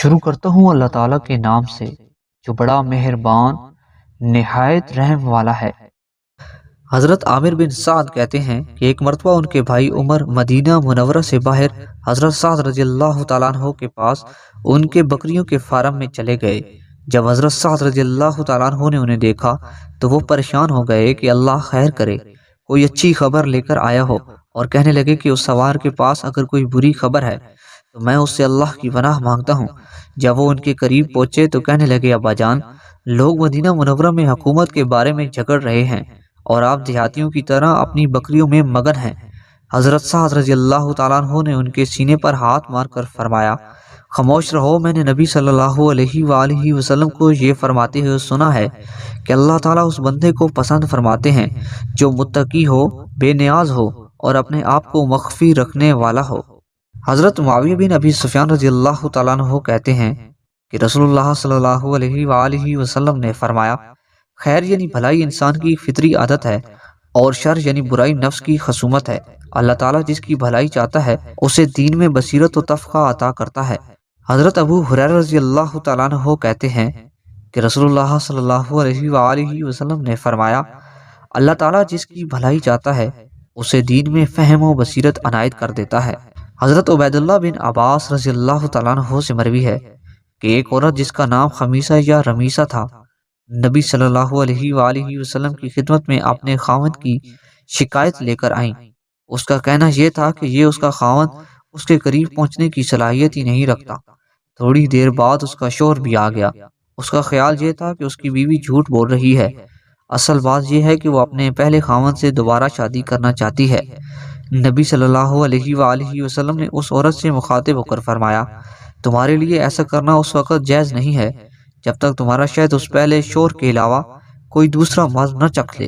شروع کرتا ہوں اللہ تعالیٰ کے نام سے جو بڑا مہربان نہایت رحم والا ہے۔ حضرت عامر بن سعد کہتے ہیں کہ ایک مرتبہ ان کے بھائی عمر مدینہ منورہ سے باہر حضرت سعد رضی اللہ تعالیٰ عنہ کے پاس ان کے بکریوں کے فارم میں چلے گئے۔ جب حضرت سعد رضی اللہ تعالیٰ عنہ نے انہیں دیکھا تو وہ پریشان ہو گئے کہ اللہ خیر کرے، کوئی اچھی خبر لے کر آیا ہو، اور کہنے لگے کہ اس سوار کے پاس اگر کوئی بری خبر ہے تو میں اس سے اللہ کی پناہ مانگتا ہوں۔ جب وہ ان کے قریب پہنچے تو کہنے لگے، ابا جان، لوگ مدینہ منورہ میں حکومت کے بارے میں جھگڑ رہے ہیں اور آپ دیہاتیوں کی طرح اپنی بکریوں میں مگن ہیں۔ حضرت سعد رضی اللہ تعالیٰ عنہ نے ان کے سینے پر ہاتھ مار کر فرمایا، خاموش رہو، میں نے نبی صلی اللہ علیہ وآلہ وسلم کو یہ فرماتے ہوئے سنا ہے کہ اللہ تعالیٰ اس بندے کو پسند فرماتے ہیں جو متقی ہو، بے نیاز ہو اور اپنے آپ کو مخفی رکھنے والا ہو۔ حضرت معاویہ بن ابی سفیان رضی اللہ تعالیٰ عنہ کہتے ہیں کہ رسول اللہ صلی اللہ علیہ وآلہ وسلم نے فرمایا، خیر یعنی بھلائی انسان کی فطری عادت ہے اور شر یعنی برائی نفس کی خصومت ہے۔ اللہ تعالیٰ جس کی بھلائی چاہتا ہے اسے دین میں بصیرت و تفقہ عطا کرتا ہے۔ حضرت ابو ہریرہ رضی اللہ تعالیٰ عنہ کہتے ہیں کہ رسول اللہ صلی اللہ علیہ وآلہ وسلم نے فرمایا، اللہ تعالیٰ جس کی بھلائی چاہتا ہے اسے دین میں فہم و بصیرت عنایت کر دیتا ہے۔ حضرت عبید اللہ بن عباس رضی اللہ تعالیٰ عنہ سے مروی ہے کہ ایک عورت جس کا نام خمیسہ یا رمیسہ تھا، نبی صلی اللہ علیہ وآلہ وسلم کی خدمت میں اپنے خاوند کی شکایت لے کر آئیں۔ اس کا کہنا یہ تھا کہ یہ اس کا خاوند اس کے قریب پہنچنے کی صلاحیت ہی نہیں رکھتا۔ تھوڑی دیر بعد اس کا شوہر بھی آ گیا۔ اس کا خیال یہ تھا کہ اس کی بیوی جھوٹ بول رہی ہے، اصل بات یہ ہے کہ وہ اپنے پہلے خاوند سے دوبارہ شادی کرنا چاہتی ہے۔ نبی صلی اللہ علیہ وآلہ وسلم نے اس عورت سے مخاطب ہو کر فرمایا، تمہارے لیے ایسا کرنا اس وقت جائز نہیں ہے جب تک تمہارا شہد اس پہلے شوہر کے علاوہ کوئی دوسرا مرد نہ چکھ لے۔